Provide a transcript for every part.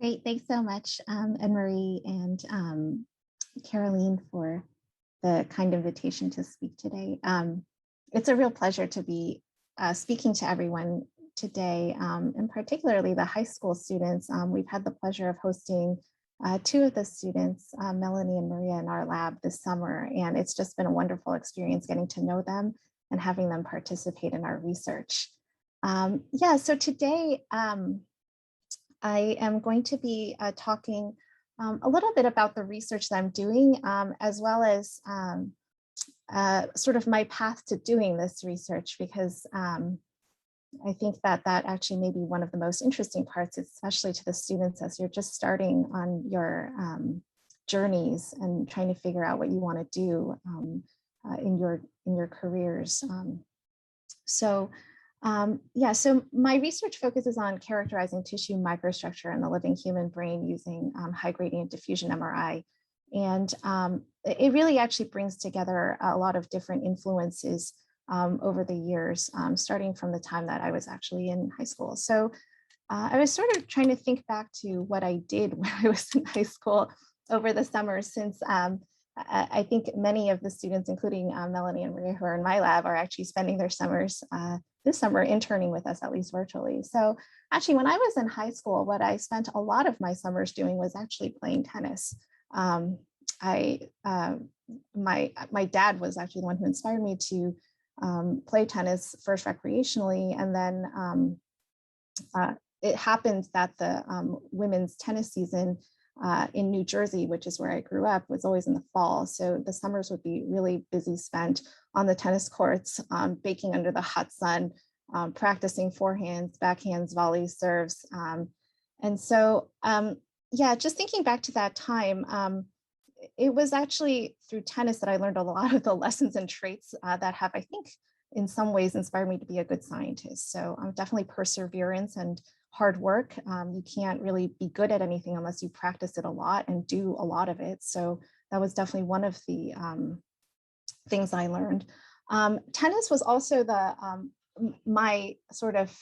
Great, thanks so much, Anne-Marie and Caroline, for the kind invitation to speak today. It's a real pleasure to be speaking to everyone today, and particularly the high school students. We've had the pleasure of hosting two of the students, Melanie and Maria, in our lab this summer, and it's just been a wonderful experience getting to know them and having them participate in our research. Yeah, so today, I am going to be talking a little bit about the research that I'm doing, as well as sort of my path to doing this research, because I think that actually may be one of the most interesting parts, especially to the students as you're just starting on your journeys and trying to figure out what you want to do in your careers. Yeah, so my research focuses on characterizing tissue microstructure in the living human brain using high gradient diffusion MRI. And it really actually brings together a lot of different influences over the years, starting from the time that I was actually in high school. So I was sort of trying to think back to what I did when I was in high school over the summer, since I think many of the students, including Melanie and Maria, who are in my lab, are actually spending their summers this summer interning with us, at least virtually. So actually, when I was in high school, what I spent a lot of my summers doing was actually playing tennis. My dad was actually the one who inspired me to play tennis, first recreationally, and then it happened that the women's tennis season in New Jersey, which is where I grew up, was always in the fall. So the summers would be really busy spent on the tennis courts, baking under the hot sun, practicing forehands, backhands, volleys, serves. And so, yeah, just thinking back to that time, it was actually through tennis that I learned a lot of the lessons and traits that have, I think, in some ways inspired me to be a good scientist. So definitely perseverance and hard work. You can't really be good at anything unless you practice it a lot and do a lot of it. So that was definitely one of the things I learned. Tennis was also my sort of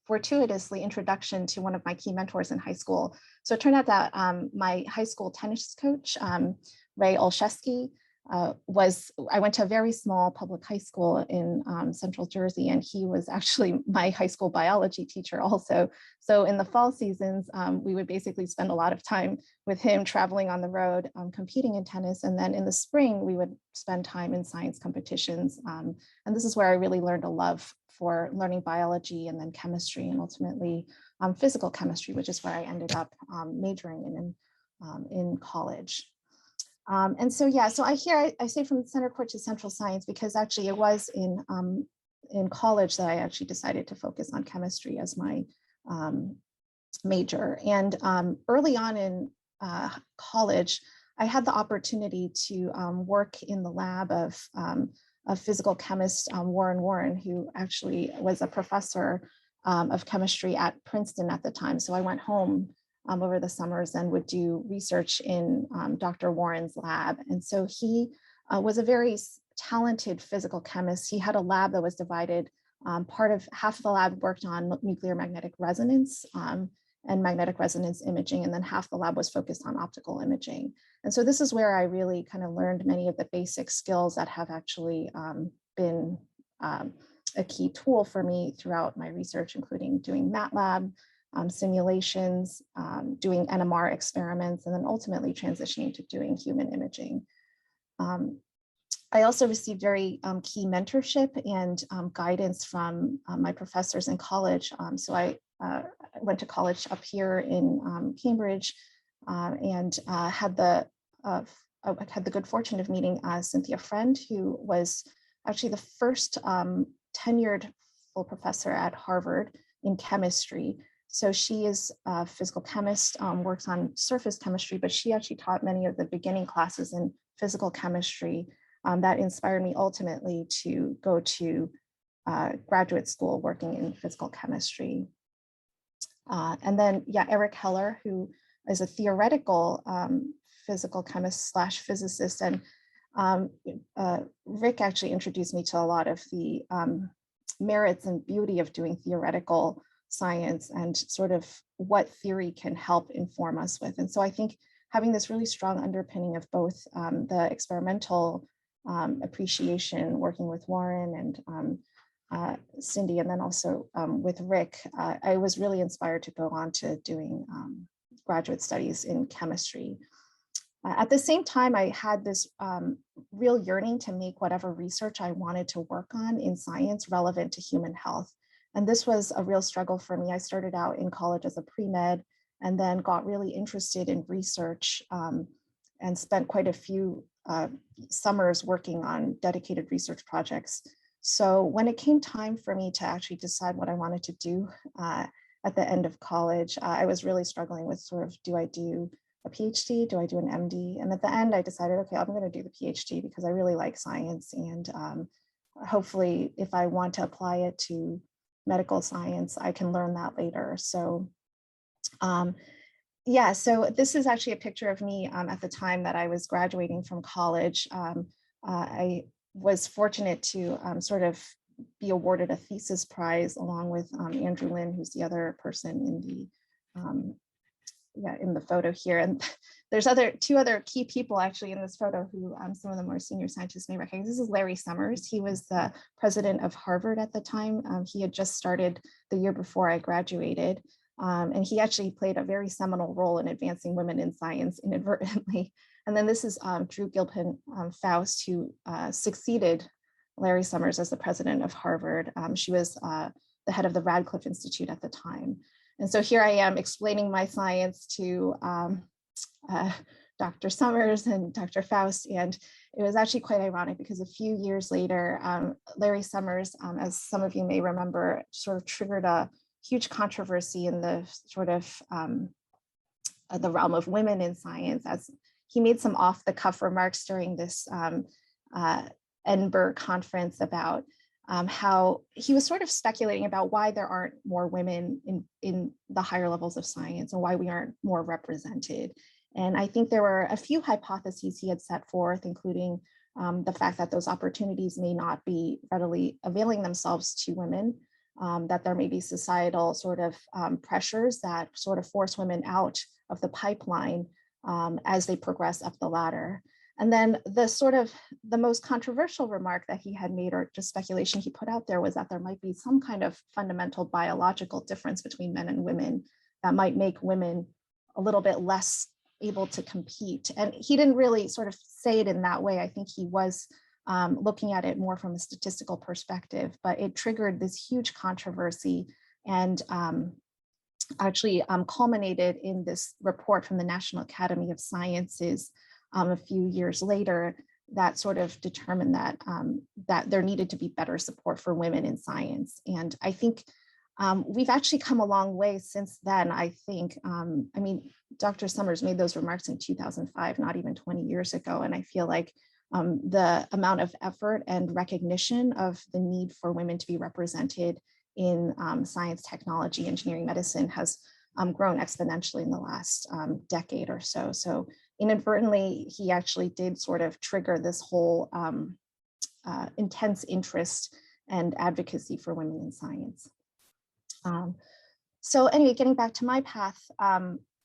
fortuitously introduction to one of my key mentors in high school. So it turned out that my high school tennis coach, Ray Olszewski, I went to a very small public high school in central Jersey, and he was actually my high school biology teacher also. So in the fall seasons, we would basically spend a lot of time with him traveling on the road, competing in tennis. And then in the spring, we would spend time in science competitions. And this is where I really learned a love for learning biology and then chemistry, and ultimately physical chemistry, which is where I ended up majoring in college. And so, yeah, so I say from center court to central science, because actually it was in college that I actually decided to focus on chemistry as my major. And early on in college, I had the opportunity to work in the lab of a physical chemist, Warren, who actually was a professor of chemistry at Princeton at the time. So I went home over the summers and would do research in Dr. Warren's lab. And so he was a very talented physical chemist. He had a lab that was divided. Half of the lab worked on nuclear magnetic resonance and magnetic resonance imaging, and then half the lab was focused on optical imaging. And so this is where I really kind of learned many of the basic skills that have actually been a key tool for me throughout my research, including doing MATLAB, simulations, doing NMR experiments, and then ultimately transitioning to doing human imaging. I also received very key mentorship and guidance from my professors in college. So I went to college up here in Cambridge and had the good fortune of meeting Cynthia Friend, who was actually the first tenured full professor at Harvard in chemistry. So she is a physical chemist, works on surface chemistry, but she actually taught many of the beginning classes in physical chemistry that inspired me ultimately to go to graduate school working in physical chemistry. And then, yeah, Eric Heller, who is a theoretical physical chemist / physicist. And Rick actually introduced me to a lot of the merits and beauty of doing theoretical science and sort of what theory can help inform us with. And so I think having this really strong underpinning of both the experimental appreciation, working with Warren and Cindy, and then also with Rick, I was really inspired to go on to doing graduate studies in chemistry. At the same time, I had this real yearning to make whatever research I wanted to work on in science relevant to human health. And this was a real struggle for me. I started out in college as a pre-med and then got really interested in research and spent quite a few summers working on dedicated research projects. So when it came time for me to actually decide what I wanted to do at the end of college, I was really struggling with sort of, do I do a PhD? Do I do an MD? And at the end, I decided, okay, I'm going to do the PhD because I really like science. And hopefully, if I want to apply it to medical science, I can learn that later. So yeah, so this is actually a picture of me at the time that I was graduating from college. I was fortunate to sort of be awarded a thesis prize along with Andrew Lin, who's the other person in the photo here. And there's two other key people actually in this photo who some of the more senior scientists may recognize. This is Larry Summers. He was the president of Harvard at the time. He had just started the year before I graduated. And he actually played a very seminal role in advancing women in science inadvertently. And then this is Drew Gilpin Faust, who succeeded Larry Summers as the president of Harvard. She was the head of the Radcliffe Institute at the time. And so here I am explaining my science to Dr. Summers and Dr. Faust. And it was actually quite ironic because a few years later, Larry Summers, as some of you may remember, sort of triggered a huge controversy in the sort of the realm of women in science, as he made some off-the-cuff remarks during this Edinburgh conference about how he was sort of speculating about why there aren't more women in the higher levels of science and why we aren't more represented. And I think there were a few hypotheses he had set forth, including the fact that those opportunities may not be readily availing themselves to women, that there may be societal sort of pressures that sort of force women out of the pipeline as they progress up the ladder. And then the most controversial remark that he had made, or just speculation he put out there, was that there might be some kind of fundamental biological difference between men and women that might make women a little bit less able to compete. And he didn't really sort of say it in that way. I think he was looking at it more from a statistical perspective, but it triggered this huge controversy and actually culminated in this report from the National Academy of Sciences a few years later that sort of determined that that there needed to be better support for women in science. And I think we've actually come a long way since then. I think, I mean, Dr. Summers made those remarks in 2005, not even 20 years ago. And I feel like the amount of effort and recognition of the need for women to be represented in science, technology, engineering, medicine has grown exponentially in the last decade or so. So inadvertently, he actually did sort of trigger this whole intense interest and advocacy for women in science. So anyway, getting back to my path,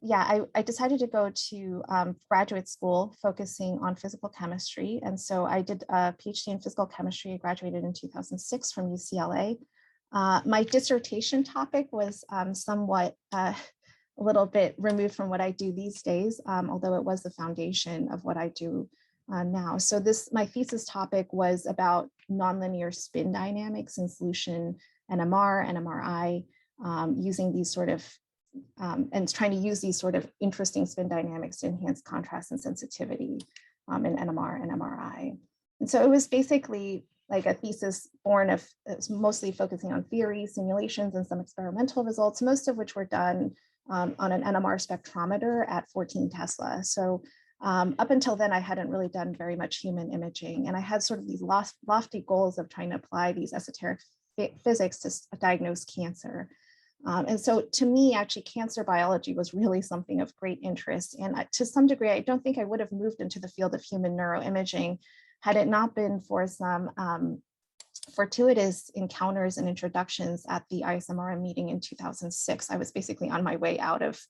yeah, I decided to go to graduate school focusing on physical chemistry. And so I did a PhD in physical chemistry. I graduated in 2006 from UCLA. My dissertation topic was somewhat a little bit removed from what I do these days, although it was the foundation of what I do now. So my thesis topic was about nonlinear spin dynamics in solution NMR and MRI, using these sort of, and trying to use these sort of interesting spin dynamics to enhance contrast and sensitivity in NMR and MRI. And so it was basically like a thesis born of mostly focusing on theory, simulations, and some experimental results, most of which were done on an NMR spectrometer at 14 Tesla. So up until then, I hadn't really done very much human imaging. And I had sort of these lofty goals of trying to apply these esoteric physics to diagnose cancer. And so to me, actually, cancer biology was really something of great interest. And to some degree, I don't think I would have moved into the field of human neuroimaging had it not been for some fortuitous encounters and introductions at the ISMRM meeting in 2006. I was basically on my way out of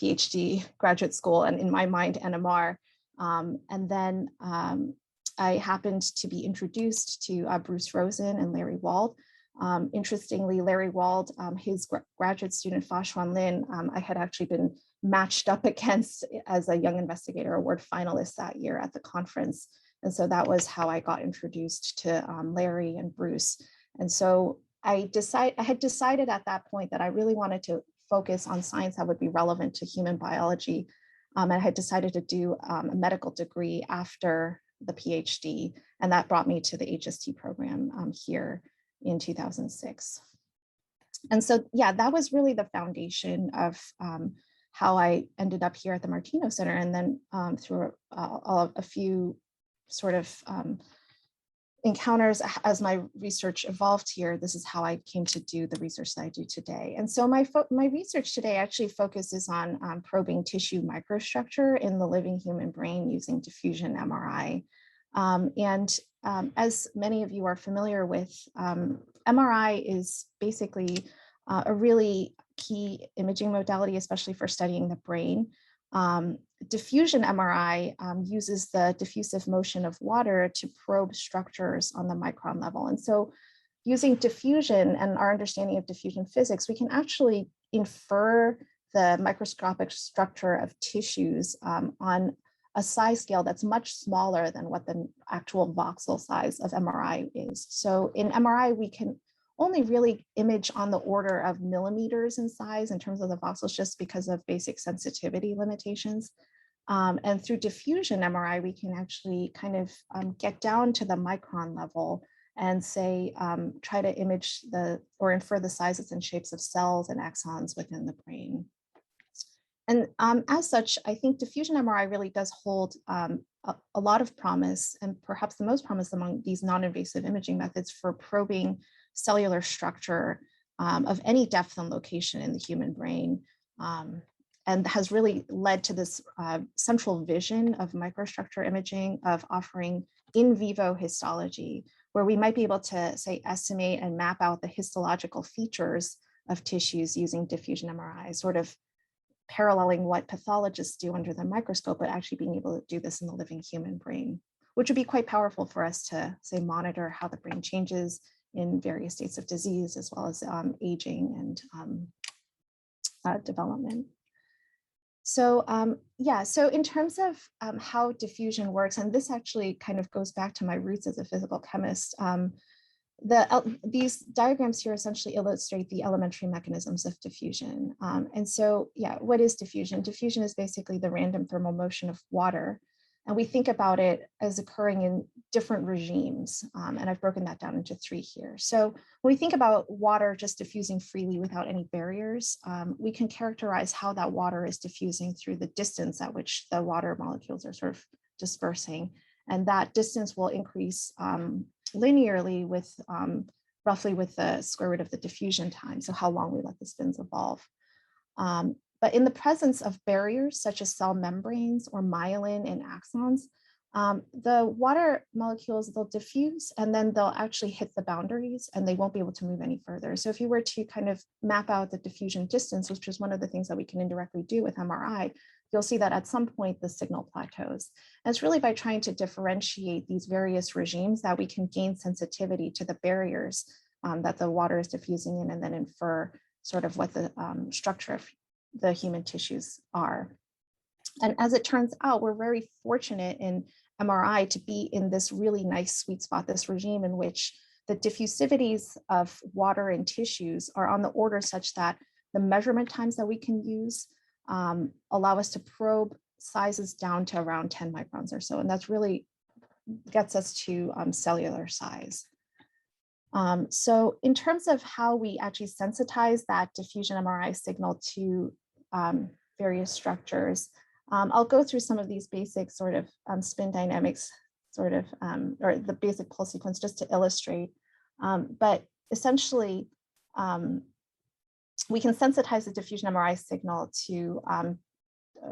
PhD graduate school and in my mind NMR. And then I happened to be introduced to Bruce Rosen and Larry Wald. Interestingly, Larry Wald, his graduate student Fa Xuan Lin, I had actually been matched up against as a Young Investigator Award finalist that year at the conference. And so that was how I got introduced to Larry and Bruce. And so I had decided at that point that I really wanted to focus on science that would be relevant to human biology. And I had decided to do a medical degree after the PhD, and that brought me to the HST program here in 2006. And so, yeah, that was really the foundation of how I ended up here at the Martinos Center. And then through a few sort of encounters as my research evolved here, this is how I came to do the research that I do today. And so my research today actually focuses on probing tissue microstructure in the living human brain using diffusion MRI. As many of you are familiar with, MRI is basically a really key imaging modality, especially for studying the brain. Diffusion MRI uses the diffusive motion of water to probe structures on the micron level. And so using diffusion and our understanding of diffusion physics, we can actually infer the microscopic structure of tissues on a size scale that's much smaller than what the actual voxel size of MRI is. So in MRI, we can only really image on the order of millimeters in size in terms of the voxels, just because of basic sensitivity limitations. And through diffusion MRI, we can actually kind of get down to the micron level and say, try to image or infer the sizes and shapes of cells and axons within the brain. And as such, I think diffusion MRI really does hold a lot of promise, and perhaps the most promise among these non-invasive imaging methods for probing cellular structure of any depth and location in the human brain, and has really led to this central vision of microstructure imaging, of offering in vivo histology, where we might be able to, say, estimate and map out the histological features of tissues using diffusion MRI, sort of paralleling what pathologists do under the microscope, but actually being able to do this in the living human brain, which would be quite powerful for us to, say, monitor how the brain changes in various states of disease, as well as aging and development. So yeah, so in terms of how diffusion works, and this actually kind of goes back to my roots as a physical chemist, these diagrams here essentially illustrate the elementary mechanisms of diffusion. And so, yeah, what is diffusion? Diffusion is basically the random thermal motion of water. And we think about it as occurring in different regimes. And I've broken that down into 3 here. So when we think about water just diffusing freely without any barriers, we can characterize how that water is diffusing through the distance at which the water molecules are sort of dispersing. And that distance will increase linearly with roughly with the square root of the diffusion time, so how long we let the spins evolve. But in the presence of barriers such as cell membranes or myelin and axons, the water molecules, they'll diffuse and then they'll actually hit the boundaries and they won't be able to move any further. So if you were to kind of map out the diffusion distance, which is one of the things that we can indirectly do with MRI, you'll see that at some point the signal plateaus. And it's really by trying to differentiate these various regimes that we can gain sensitivity to the barriers that the water is diffusing in, and then infer sort of what the structure of the human tissues are. And as it turns out, we're very fortunate in MRI to be in this really nice sweet spot, this regime in which the diffusivities of water and tissues are on the order such that the measurement times that we can use allow us to probe sizes down to around 10 microns or so. And that's really gets us to cellular size. So in terms of how we actually sensitize that diffusion MRI signal to various structures, I'll go through some of these basic sort of spin dynamics, sort of, or the basic pulse sequence just to illustrate. But essentially, we can sensitize the diffusion MRI signal to,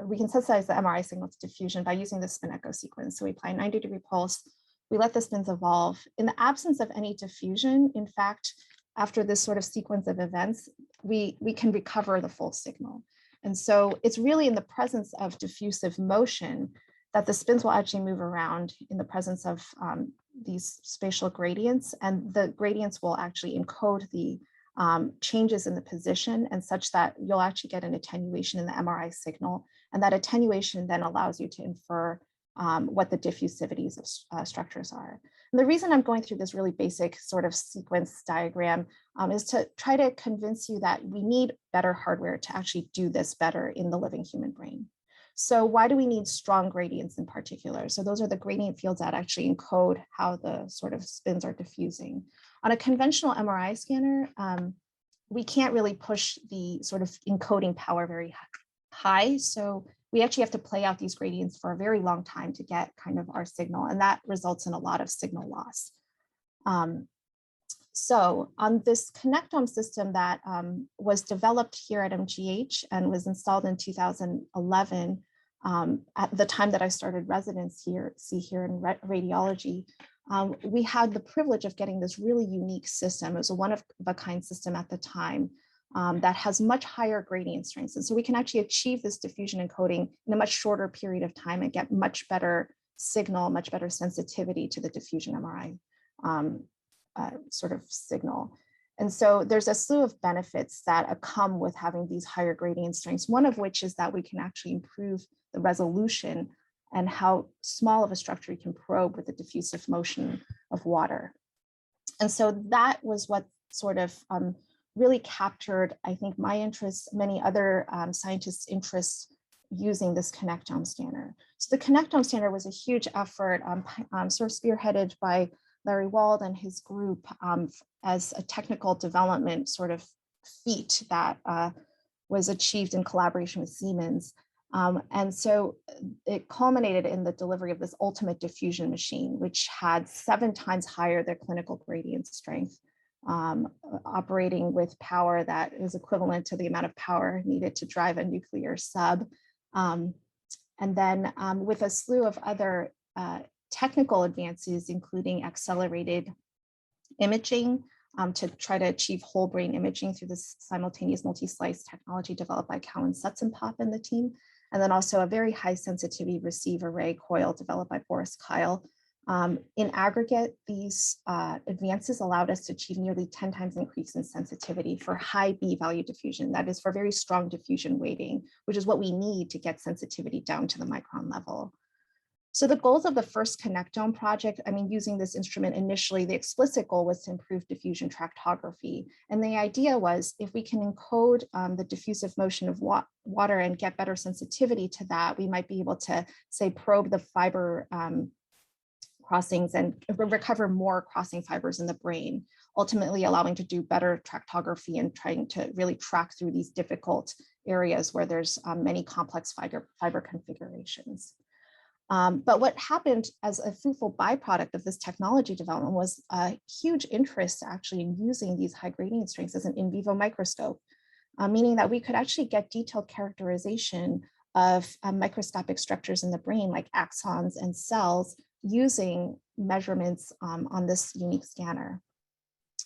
we can sensitize the MRI signal to diffusion by using the spin echo sequence. So we apply a 90-degree pulse We let the spins evolve. In the absence of any diffusion, in fact, after this sort of sequence of events, we can recover the full signal. And so it's really in the presence of diffusive motion that the spins will actually move around in the presence of these spatial gradients, and the gradients will actually encode the changes in the position, and such that you'll actually get an attenuation in the MRI signal. And that attenuation then allows you to infer what the diffusivities of structures are. And the reason I'm going through this really basic sort of sequence diagram is to try to convince you that we need better hardware to actually do this better in the living human brain. So why do we need strong gradients in particular? So those are the gradient fields that actually encode how the sort of spins are diffusing. On a conventional MRI scanner, we can't really push the sort of encoding power very high. So we actually have to play out these gradients for a very long time to get kind of our signal, and that results in a lot of signal loss. So on this Connectome system that was developed here at MGH and was installed in 2011, at the time that I started residency here in radiology, we had the privilege of getting this really unique system. It was a one-of-a-kind system at the time that has much higher gradient strengths. And so we can actually achieve this diffusion encoding in a much shorter period of time and get much better signal, much better sensitivity to the diffusion MRI sort of signal. And so there's a slew of benefits that come with having these higher gradient strengths, one of which is that we can actually improve the resolution and how small of a structure you can probe with the diffusive motion of water. And so that was what sort of really captured, I think, my interest, many other scientists' interests using this Connectome scanner. So the Connectome scanner was a huge effort sort of spearheaded by Larry Wald and his group as a technical development sort of feat that was achieved in collaboration with Siemens. And so it culminated in the delivery of this ultimate diffusion machine, which had 7 times higher their clinical gradient strength, operating with power that is equivalent to the amount of power needed to drive a nuclear sub. And then with a slew of other technical advances, including accelerated imaging to try to achieve whole brain imaging through this simultaneous multi-slice technology developed by Cowan Sutzenpop and the team. And then also a very high sensitivity receive array coil developed by Boris Kyle. In aggregate, these advances allowed us to achieve nearly 10 times increase in sensitivity for high B-value diffusion, that is for very strong diffusion weighting, which is what we need to get sensitivity down to the micron level. So the goals of the first Connectome project, I mean, using this instrument initially, the explicit goal was to improve diffusion tractography. And the idea was if we can encode the diffusive motion of water and get better sensitivity to that, we might be able to, say, probe the fiber crossings and recover more crossing fibers in the brain, ultimately allowing to do better tractography and trying to really track through these difficult areas where there's many complex fiber configurations. But what happened as a fruitful byproduct of this technology development was a huge interest actually in using these high gradient strengths as an in vivo microscope, meaning that we could actually get detailed characterization of microscopic structures in the brain like axons and cells using measurements on this unique scanner.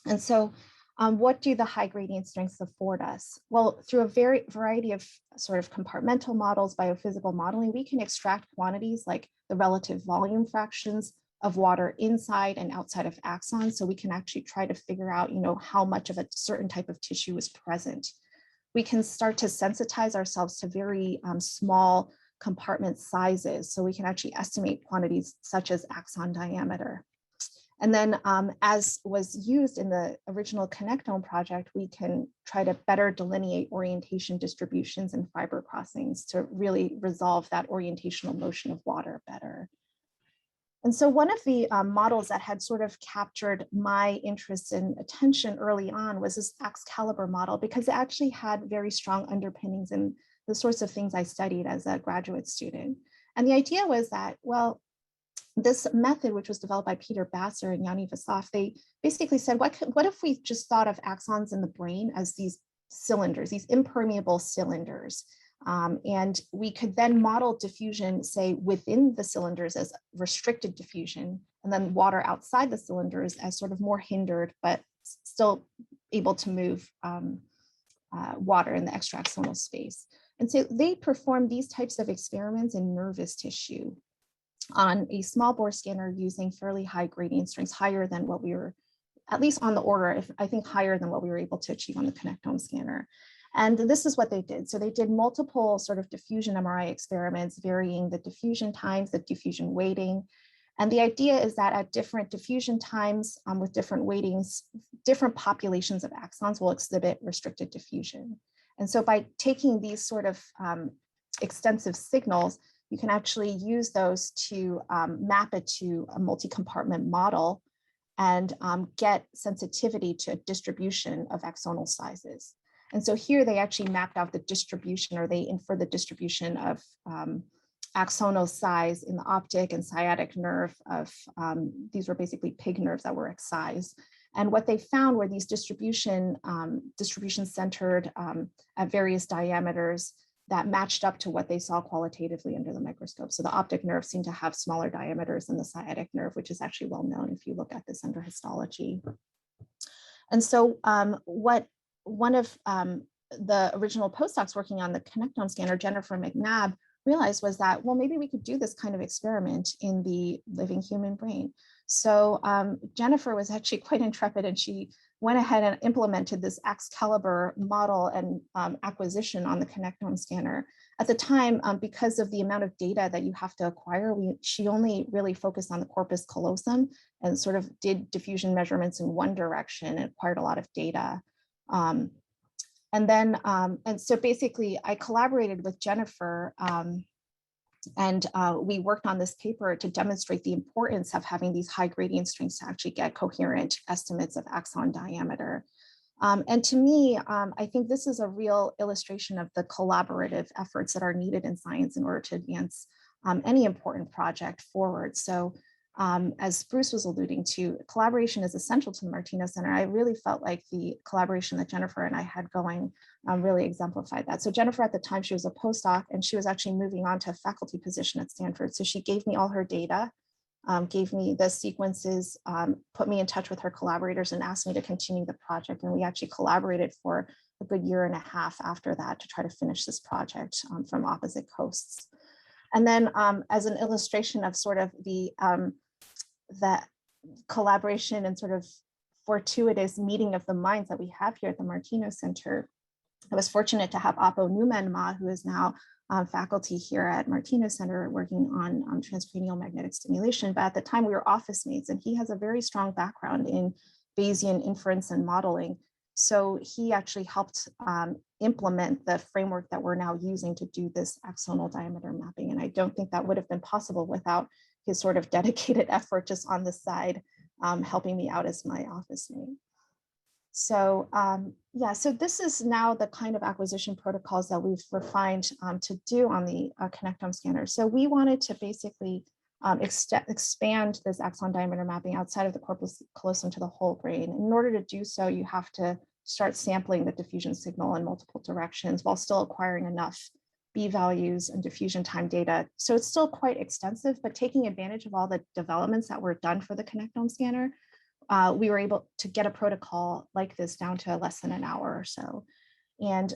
And so what do the high gradient strengths afford us? Well, through a variety of sort of compartmental models, biophysical modeling, we can extract quantities like the relative volume fractions of water inside and outside of axons. So we can actually try to figure out, how much of a certain type of tissue is present. We can start to sensitize ourselves to very small compartment sizes. So we can actually estimate quantities such as axon diameter. And then as was used in the original Connectome project, we can try to better delineate orientation distributions and fiber crossings to really resolve that orientational motion of water better. And so one of the models that had sort of captured my interest and attention early on was this Excalibur model, because it actually had very strong underpinnings in the sorts of things I studied as a graduate student. And the idea was that, well, this method, which was developed by Peter Basser and Yanni Vassaf, they basically said, what if we just thought of axons in the brain as these cylinders, these impermeable cylinders? And we could then model diffusion, say, within the cylinders as restricted diffusion, and then water outside the cylinders as sort of more hindered, but still able to move water in the extraaxonal space. And so they perform these types of experiments in nervous tissue on a small bore scanner using fairly high gradient strengths, higher than what we were, at least on the order, I think higher than what we were able to achieve on the Connectome scanner. And this is what they did. So they did multiple sort of diffusion MRI experiments, varying the diffusion times, the diffusion weighting. And the idea is that at different diffusion times with different weightings, different populations of axons will exhibit restricted diffusion. And so by taking these sort of extensive signals, you can actually use those to map it to a multi-compartment model and get sensitivity to a distribution of axonal sizes. And so here they actually mapped out the distribution, or they infer the distribution of axonal size in the optic and sciatic nerve of, these were basically pig nerves that were excised. And what they found were these distributions centered at various diameters that matched up to what they saw qualitatively under the microscope. So the optic nerve seemed to have smaller diameters than the sciatic nerve, which is actually well known if you look at this under histology. And so one of the original postdocs working on the Connectome scanner, Jennifer McNabb, realized was that, well, maybe we could do this kind of experiment in the living human brain. So Jennifer was actually quite intrepid, and she went ahead and implemented this Excalibur model and acquisition on the Connectome scanner. At the time, because of the amount of data that you have to acquire, she only really focused on the corpus callosum and sort of did diffusion measurements in one direction and acquired a lot of data. And so basically I collaborated with Jennifer and we worked on this paper to demonstrate the importance of having these high gradient strengths to actually get coherent estimates of axon diameter. And to me, I think this is a real illustration of the collaborative efforts that are needed in science in order to advance any important project forward. So as Bruce was alluding to, collaboration is essential to the Martinos Center. I really felt like the collaboration that Jennifer and I had going really exemplified that. So Jennifer, at the time, she was a postdoc, and she was actually moving on to a faculty position at Stanford. So she gave me all her data, gave me the sequences, put me in touch with her collaborators, and asked me to continue the project. And we actually collaborated for a good year and a half after that to try to finish this project from opposite coasts. And then as an illustration of sort of the collaboration and sort of fortuitous meeting of the minds that we have here at the Martinos Center, I was fortunate to have Apo Numan-Ma, who is now faculty here at Martinos Center working on transcranial magnetic stimulation. But at the time we were office mates, and he has a very strong background in Bayesian inference and modeling. So he actually helped implement the framework that we're now using to do this axonal diameter mapping. And I don't think that would have been possible without his sort of dedicated effort just on the side, helping me out as my office mate. So yeah, so this is now the kind of acquisition protocols that we've refined to do on the Connectome scanner. So we wanted to basically expand this axon diameter mapping outside of the corpus callosum to the whole brain. In order to do so, you have to start sampling the diffusion signal in multiple directions while still acquiring enough B values and diffusion time data. So it's still quite extensive, but taking advantage of all the developments that were done for the Connectome scanner, we were able to get a protocol like this down to less than an hour or so. And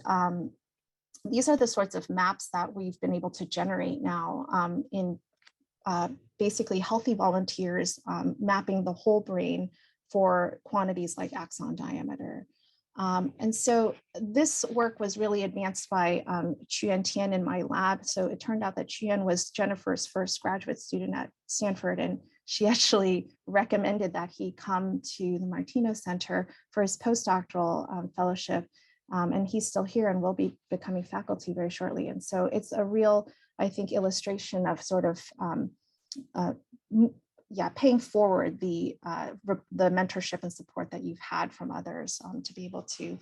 these are the sorts of maps that we've been able to generate now in basically healthy volunteers, mapping the whole brain for quantities like axon diameter. And so this work was really advanced by Chuyen Tian in my lab. So it turned out that Chuyen was Jennifer's first graduate student at Stanford, and she actually recommended that he come to the Martinos Center for his postdoctoral fellowship. And he's still here and will be becoming faculty very shortly. And so it's a real, I think, illustration of sort of paying forward the mentorship and support that you've had from others to be able to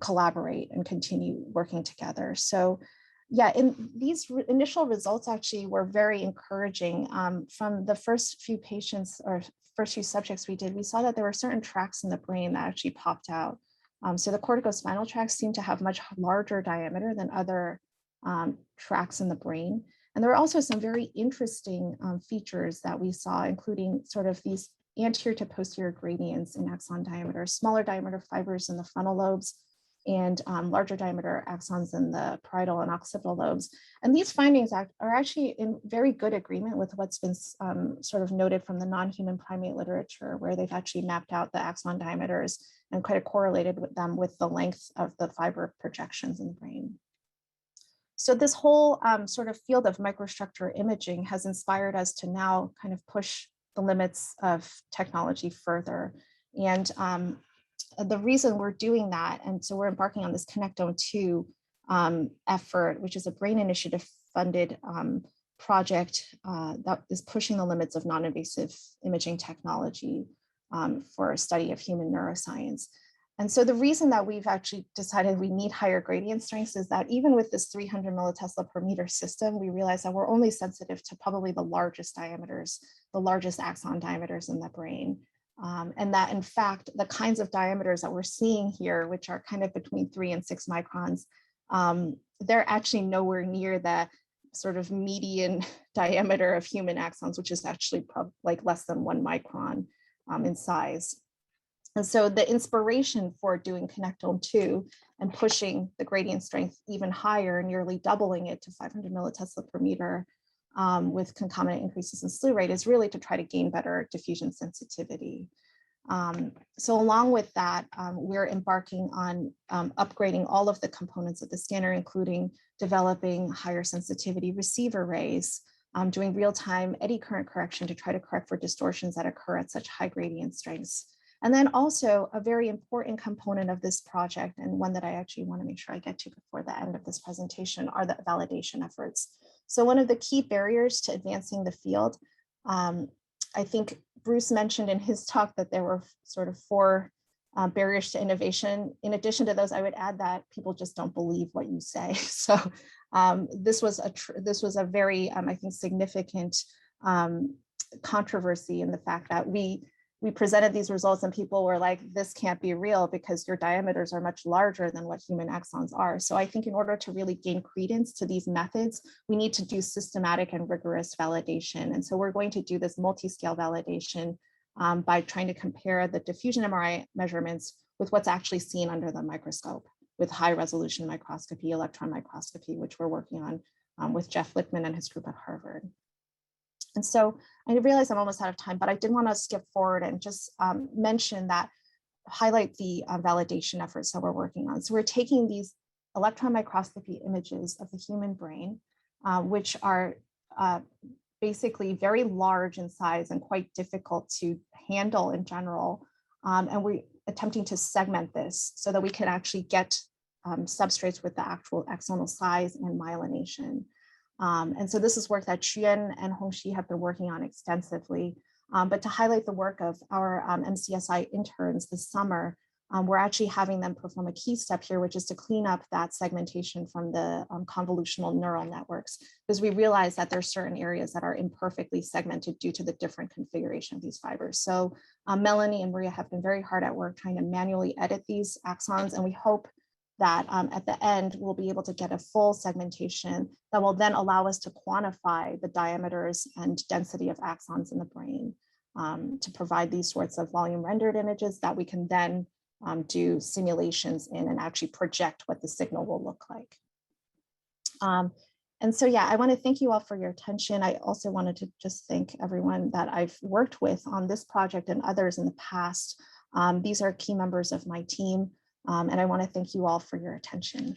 collaborate and continue working together. So yeah, in these initial results actually were very encouraging. From the first few patients or first few subjects we did, we saw that there were certain tracts in the brain that actually popped out. So the corticospinal tracts seem to have much larger diameter than other tracks in the brain. And there are also some very interesting features that we saw, including sort of these anterior to posterior gradients in axon diameter, smaller diameter fibers in the frontal lobes, and larger diameter axons in the parietal and occipital lobes. And these findings are actually in very good agreement with what's been sort of noted from the non-human primate literature, where they've actually mapped out the axon diameters and kind of correlated with them with the length of the fiber projections in the brain. So this whole sort of field of microstructure imaging has inspired us to now kind of push the limits of technology further. And the reason we're doing that, and so we're embarking on this Connectome II effort, which is a Brain Initiative funded project that is pushing the limits of non-invasive imaging technology for a study of human neuroscience. And so the reason that we've actually decided we need higher gradient strengths is that even with this 300 millitesla per meter system, we realize that we're only sensitive to probably the largest diameters, the largest axon diameters in the brain. And that in fact, the kinds of diameters that we're seeing here, which are kind of between 3 and 6 microns, they're actually nowhere near the sort of median diameter of human axons, which is actually like less than 1 micron in size. And so the inspiration for doing Connectome II and pushing the gradient strength even higher, nearly doubling it to 500 millitesla per meter with concomitant increases in slew rate, is really to try to gain better diffusion sensitivity. So along with that, we're embarking on upgrading all of the components of the scanner, including developing higher sensitivity receiver arrays, doing real-time eddy current correction to try to correct for distortions that occur at such high gradient strengths. And then also a very important component of this project, and one that I actually want to make sure I get to before the end of this presentation, are the validation efforts. So one of the key barriers to advancing the field, I think Bruce mentioned in his talk that there were sort of 4 barriers to innovation. In addition to those, I would add that people just don't believe what you say. So this was a very, I think, significant controversy in the fact that we presented these results and people were like, this can't be real because your diameters are much larger than what human axons are. So I think in order to really gain credence to these methods, we need to do systematic and rigorous validation. And so we're going to do this multiscale validation by trying to compare the diffusion MRI measurements with what's actually seen under the microscope with high resolution microscopy, electron microscopy, which we're working on with Jeff Lichtman and his group at Harvard. And so I realize I'm almost out of time, but I did want to skip forward and just mention that, highlight the validation efforts that we're working on. So we're taking these electron microscopy images of the human brain, which are basically very large in size and quite difficult to handle in general. And we're attempting to segment this so that we can actually get substrates with the actual axonal size and myelination. And so this is work that Xuan and Hongxi have been working on extensively. But to highlight the work of our MCSI interns this summer, we're actually having them perform a key step here, which is to clean up that segmentation from the convolutional neural networks, because we realize that there are certain areas that are imperfectly segmented due to the different configuration of these fibers. So Melanie and Maria have been very hard at work trying to manually edit these axons, and we hope that at the end, we'll be able to get a full segmentation that will then allow us to quantify the diameters and density of axons in the brain to provide these sorts of volume rendered images that we can then do simulations in and actually project what the signal will look like. And so, yeah, I want to thank you all for your attention. I also wanted to just thank everyone that I've worked with on this project and others in the past. These are key members of my team. And I want to thank you all for your attention.